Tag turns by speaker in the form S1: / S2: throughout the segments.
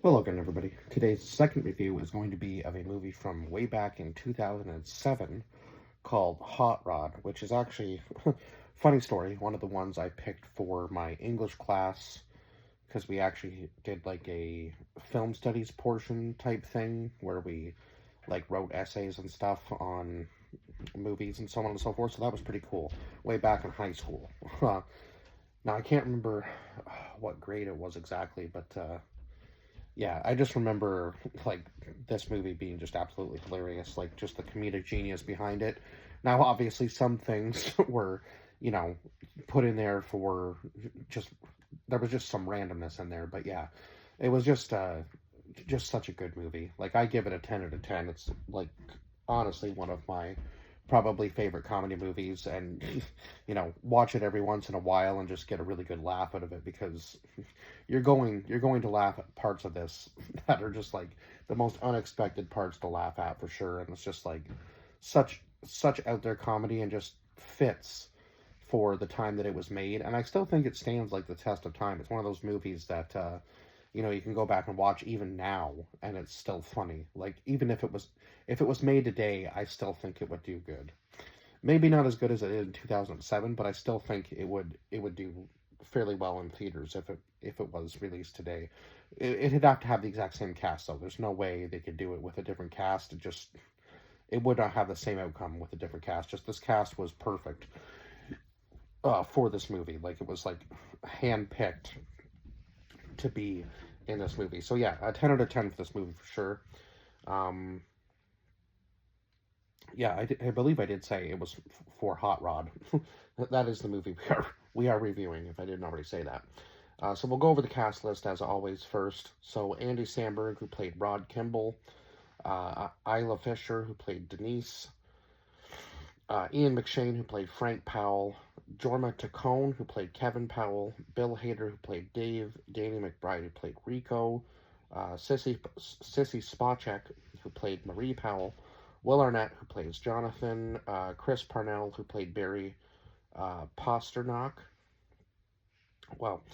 S1: Hello again, everybody. Today's second review is going to be of a movie from way back in 2007 called Hot Rod, which is actually, funny story, one of the ones I picked for my English class because we actually did like a film studies portion type thing where we like wrote essays and stuff on movies and so on and so forth. So that was pretty cool. Way back in high school. Now I can't remember what grade it was exactly, but yeah, I just remember like this movie being just absolutely hilarious, like just the comedic genius behind it. Now, obviously, some things were, you know, put in there for just there was just some randomness in there, but yeah, it was just such a good movie. Like I give it a 10 out of 10. It's like honestly one of my probably favorite comedy movies, and watch it every once in a while and just get a really good laugh out of it because you're going to laugh at parts of this that are just like the most unexpected parts to laugh at for sure, and it's just like such out there comedy and just fits for the time that it was made, and I still think it stands like the test of time. It's one of those movies that you can go back and watch even now and it's still funny. Like even if it was made today, I still think it would do good. Maybe not as good as it did in 2007, but I still think it would do fairly well in theaters if it was released today. It'd have to have the exact same cast though. There's no way they could do it with a different cast. It would not have the same outcome with a different cast. Just this cast was perfect for this movie. Like it was like handpicked to be in this movie. So yeah, a 10 out of 10 for this movie for sure. Um, yeah, I believe I did say it was for Hot Rod. That is the movie we are reviewing. If I didn't already say that, so we'll go over the cast list as always first. So Andy Samberg, who played Rod Kimball, Isla Fisher, who played Denise, Ian McShane, who played Frank Powell, Jorma Taccone, who played Kevin Powell, Bill Hader, who played Dave, Danny McBride, who played Rico, Sissy Spacek, who played Marie Powell, Will Arnett, who plays Jonathan, Chris Parnell, who played Barry Pasternak, well,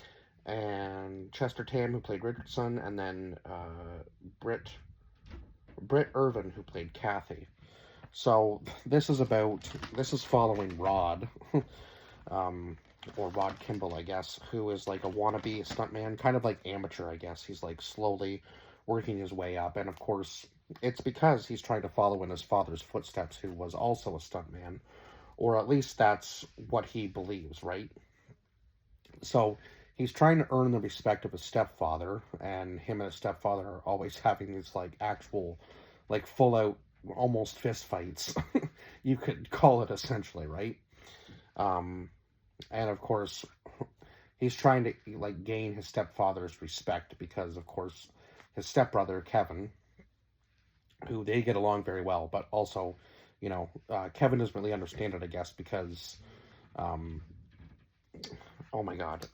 S1: and Chester Tam, who played Richardson, and then Britt Irvin, who played Kathy. So this is following Rod, um, or Rod Kimball, I guess, who is like a wannabe stuntman, kind of like amateur, I guess. He's like slowly working his way up, and of course, it's because he's trying to follow in his father's footsteps, who was also a stuntman, or at least that's what he believes, right? So he's trying to earn the respect of his stepfather, and him and his stepfather are always having these like actual, like full out, almost fist fights. You could call it essentially, right? Um, and of course, he's trying to like gain his stepfather's respect because, of course, his stepbrother Kevin, who they get along very well, but also, Kevin doesn't really understand it, I guess, because, um, oh my God,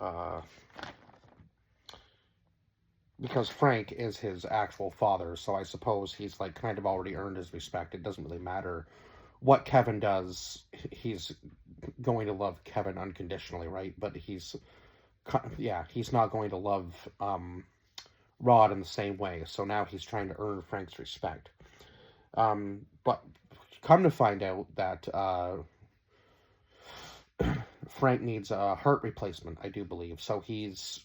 S1: because Frank is his actual father, so I suppose he's like kind of already earned his respect. It doesn't really matter what Kevin does; he's going to love Kevin unconditionally, right? But yeah, he's not going to love Rod in the same way. So now he's trying to earn Frank's respect. But come to find out that Frank needs a heart replacement, I do believe. So he's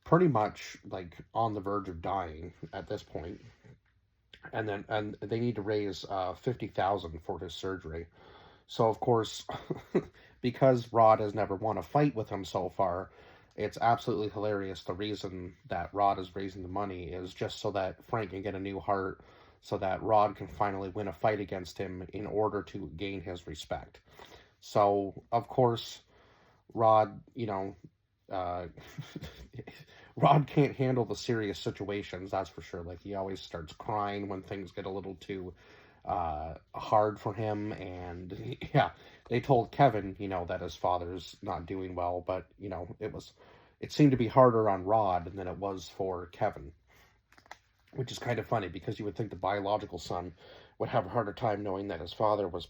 S1: pretty much like on the verge of dying at this point, and they need to raise 50,000 for his surgery. So of course, because Rod has never won a fight with him so far, it's absolutely hilarious. The reason that Rod is raising the money is just so that Frank can get a new heart, so that Rod can finally win a fight against him in order to gain his respect. So of course, Rod, uh, Rod can't handle the serious situations, that's for sure. Like he always starts crying when things get a little too hard for him, and yeah, they told Kevin, that his father's not doing well, but it seemed to be harder on Rod than it was for Kevin, which is kind of funny because you would think the biological son would have a harder time knowing that his father was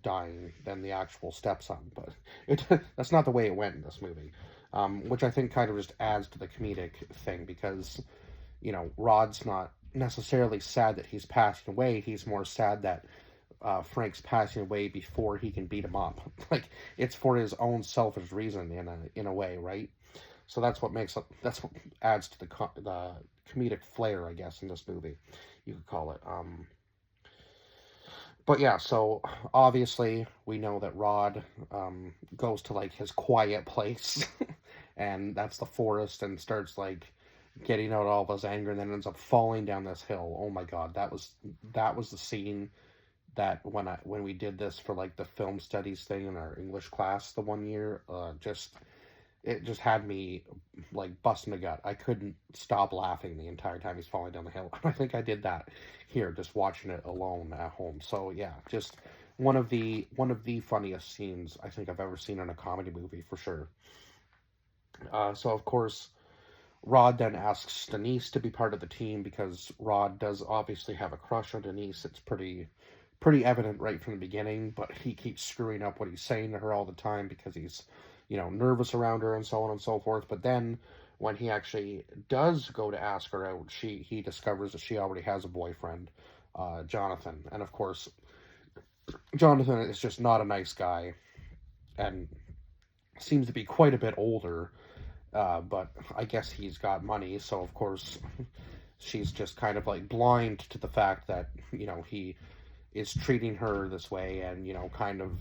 S1: dying than the actual stepson, but that's not the way it went in this movie, which I think kind of just adds to the comedic thing because you know, Rod's not necessarily sad that he's passing away. He's more sad that Frank's passing away before he can beat him up. Like, it's for his own selfish reason in a way, right? So that's what adds to the comedic flair, I guess, in this movie, you could call it. But yeah, so obviously we know that Rod goes to like his quiet place, and that's the forest, and starts like getting out all of his anger, and then ends up falling down this hill. Oh my God, that was the scene that when we did this for like the film studies thing in our English class the one year, it just had me like busting a gut. I couldn't stop laughing the entire time he's falling down the hill. I think I did that here, just watching it alone at home. So yeah, just one of the funniest scenes I think I've ever seen in a comedy movie for sure. So of course, Rod then asks Denise to be part of the team because Rod does obviously have a crush on Denise. It's pretty evident right from the beginning, but he keeps screwing up what he's saying to her all the time because he's, you know, nervous around her and so on and so forth. But then when he actually does go to ask her out, he discovers that she already has a boyfriend, Jonathan. And of course, Jonathan is just not a nice guy and seems to be quite a bit older. But I guess he's got money, so of course she's just kind of like blind to the fact that, you know, he is treating her this way, and, you know, kind of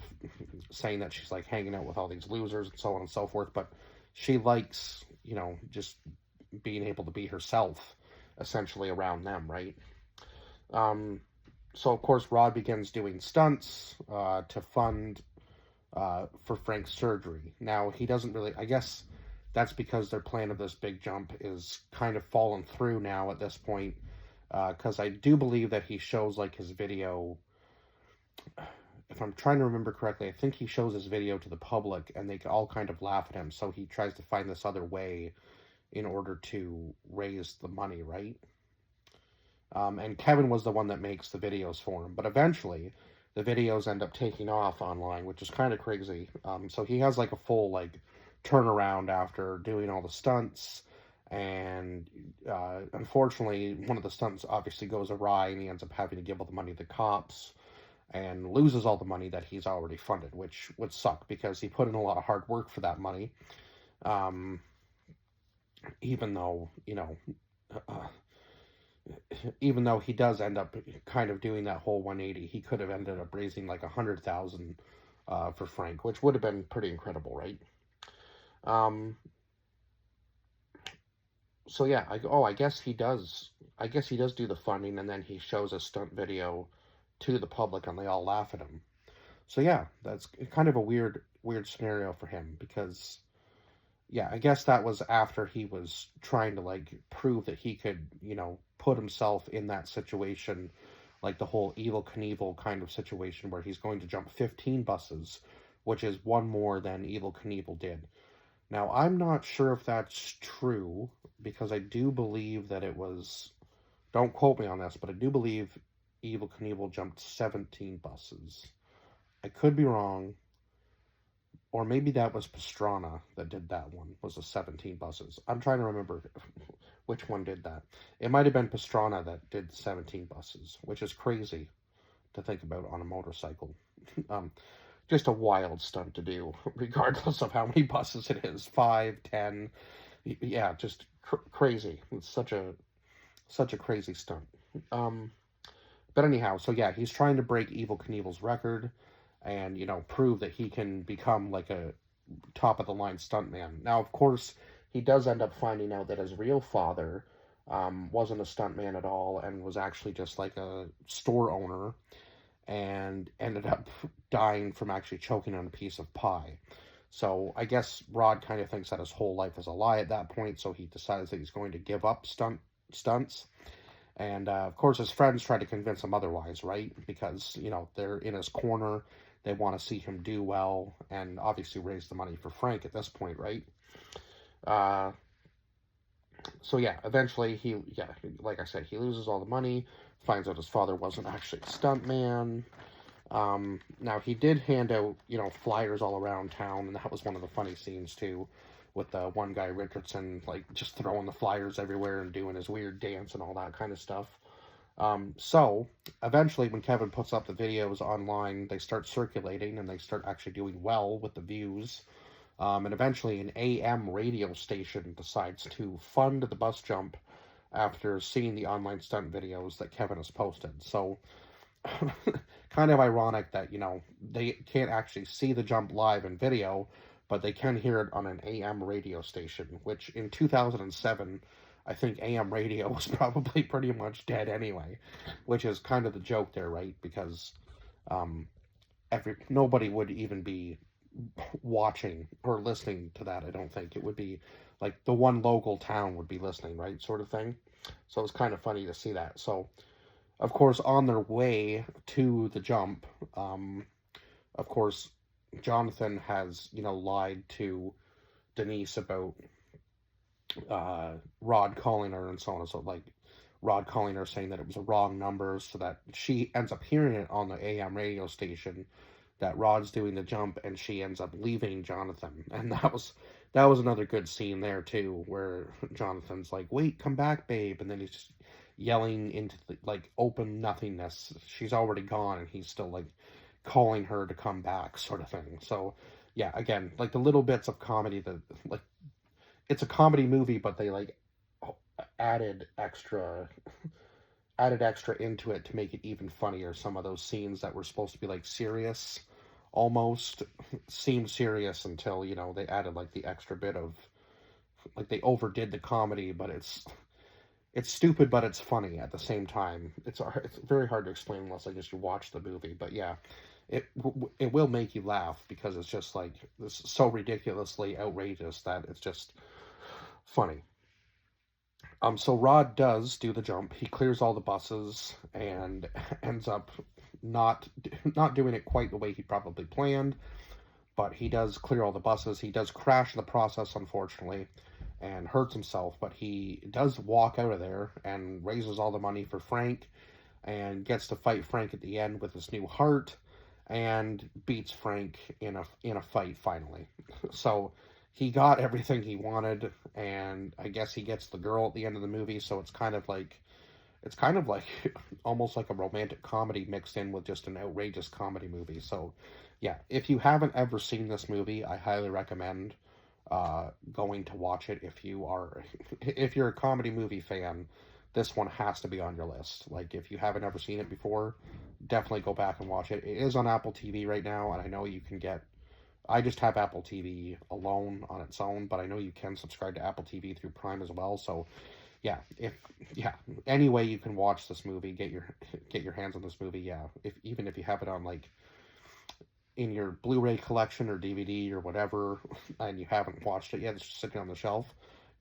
S1: saying that she's like hanging out with all these losers and so on and so forth. But she likes, you know, just being able to be herself essentially around them, right? Um, so of course Rod begins doing stunts to fund for Frank's surgery. Now he doesn't really, I guess that's because their plan of this big jump is kind of fallen through now at this point, because I do believe that he shows like his video. If I'm trying to remember correctly, I think he shows his video to the public, and they all kind of laugh at him. So he tries to find this other way in order to raise the money, right? And Kevin was the one that makes the videos for him, but eventually the videos end up taking off online, which is kind of crazy. So he has like a full like turnaround after doing all the stunts, and unfortunately one of the stunts obviously goes awry, and he ends up having to give all the money to the cops and loses all the money that he's already funded, which would suck because he put in a lot of hard work for that money. Um, even though, you know, uh, even though he does end up kind of doing that whole 180, he could have ended up raising like 100,000 for Frank, which would have been pretty incredible, right? Um, so yeah, I guess he does. I guess he does do the funding, and then he shows a stunt video to the public, and they all laugh at him. So yeah, that's kind of a weird scenario for him because yeah, I guess that was after he was trying to like prove that he could, you know, put himself in that situation, like the whole Evel Knievel kind of situation where he's going to jump 15 buses, which is one more than Evel Knievel did. Now, I'm not sure if that's true because I do believe that it was, don't quote me on this, but I do believe Evel Knievel jumped 17 buses. I could be wrong, or maybe that was Pastrana that did that one, was the 17 buses. I'm trying to remember which one did that. It might have been Pastrana that did 17 buses, which is crazy to think about on a motorcycle. um, just a wild stunt to do, regardless of how many buses it is, 5, 10. Yeah, just crazy. It's such a crazy stunt. Um, but anyhow, so yeah, he's trying to break Evel Knievel's record, and, you know, prove that he can become like a top of the line stuntman. Now, of course, he does end up finding out that his real father wasn't a stuntman at all, and was actually just like a store owner, and ended up dying from actually choking on a piece of pie. So I guess Rod kind of thinks that his whole life is a lie at that point, so he decides that he's going to give up stunts. And of course, his friends try to convince him otherwise, right? Because, you know, they're in his corner. They want to see him do well, and obviously raise the money for Frank at this point, right? Uh, so yeah, eventually like I said, he loses all the money, finds out his father wasn't actually a stuntman. Now he did hand out, you know, flyers all around town, and that was one of the funny scenes too, with the one guy Richardson, like just throwing the flyers everywhere and doing his weird dance and all that kind of stuff. So eventually, when Kevin puts up the videos online, they start circulating and they start actually doing well with the views. And eventually, an AM radio station decides to fund the bus jump after seeing the online stunt videos that Kevin has posted. So, kind of ironic that, they can't actually see the jump live in video, but they can hear it on an AM radio station, which in 2007, I think AM radio was probably pretty much dead anyway, which is kind of the joke there, right? Because um, nobody would even be watching or listening to that. I don't think it would be like the one local town would be listening, right? Sort of thing. So it's kind of funny to see that. So, of course, on their way to the jump, of course, Jonathan has, lied to Denise about Rod calling her and so on and so, like, Rod calling her saying that it was a wrong number, so that she ends up hearing it on the AM radio station that Rod's doing the jump, and she ends up leaving Jonathan. And that was another good scene there too, where Jonathan's like, "Wait, come back, babe," and then he's just yelling into the, like, open nothingness. She's already gone, and he's still like calling her to come back, sort of thing. So yeah, again, like the little bits of comedy that, like, it's a comedy movie, but they like added extra into it to make it even funnier. Some of those scenes that were supposed to be like serious almost seemed serious until, they added like the extra bit of, like, they overdid the comedy, but it's stupid, but it's funny at the same time. It's very hard to explain unless I guess you watch the movie, but yeah, it will make you laugh because it's just like this so ridiculously outrageous that it's just funny. So Rod does do the jump. He clears all the buses and ends up not doing it quite the way he probably planned, but he does clear all the buses. He does crash in the process, unfortunately, and hurts himself, but he does walk out of there and raises all the money for Frank and gets to fight Frank at the end with his new heart and beats Frank in a fight finally. So he got everything he wanted, and I guess he gets the girl at the end of the movie, so it's kind of like almost like a romantic comedy mixed in with just an outrageous comedy movie. So yeah, if you haven't ever seen this movie, I highly recommend going to watch it. If you're a comedy movie fan, this one has to be on your list. Like, if you haven't ever seen it before, definitely go back and watch it. It is on Apple TV right now, and I know you can get, I just have Apple TV alone on its own, but I know you can subscribe to Apple TV through Prime as well. So yeah, any way you can watch this movie, get your hands on this movie, yeah. Even if you have it on, like, in your Blu-ray collection or DVD or whatever, and you haven't watched it yet, it's just sitting on the shelf,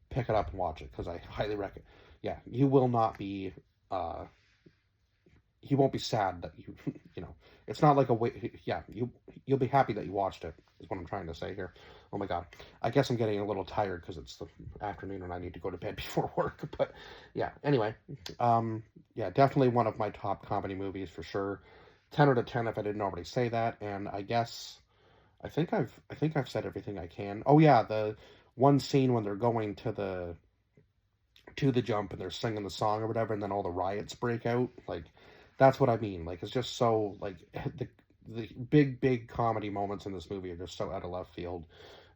S1: pick it up and watch it, because I highly recommend. Yeah, you will not be you won't be sad that it's not like a way. Yeah, you'll be happy that you watched it, is what I'm trying to say here. Oh my god, I guess I'm getting a little tired because it's the afternoon and I need to go to bed before work. But yeah, anyway, yeah, definitely one of my top comedy movies for sure. 10 out of 10 if I didn't already say that. And I guess I think I've said everything I can. Oh yeah, the one scene when they're going to the jump and they're singing the song or whatever, and then all the riots break out. Like, that's what I mean. Like, it's just so, like, the big comedy moments in this movie are just so out of left field.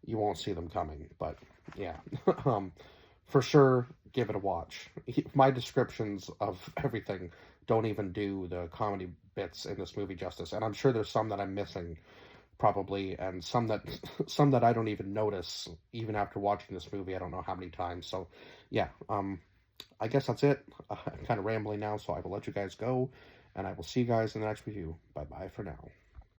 S1: You won't see them coming. But yeah, for sure, give it a watch. My descriptions of everything don't even do the comedy bits in this movie justice, and I'm sure there's some that I'm missing probably, and some that I don't even notice even after watching this movie. I don't know how many times. So yeah, I guess that's it. I'm kind of rambling now, so I will let you guys go, and I will see you guys in the next review. Bye bye for now.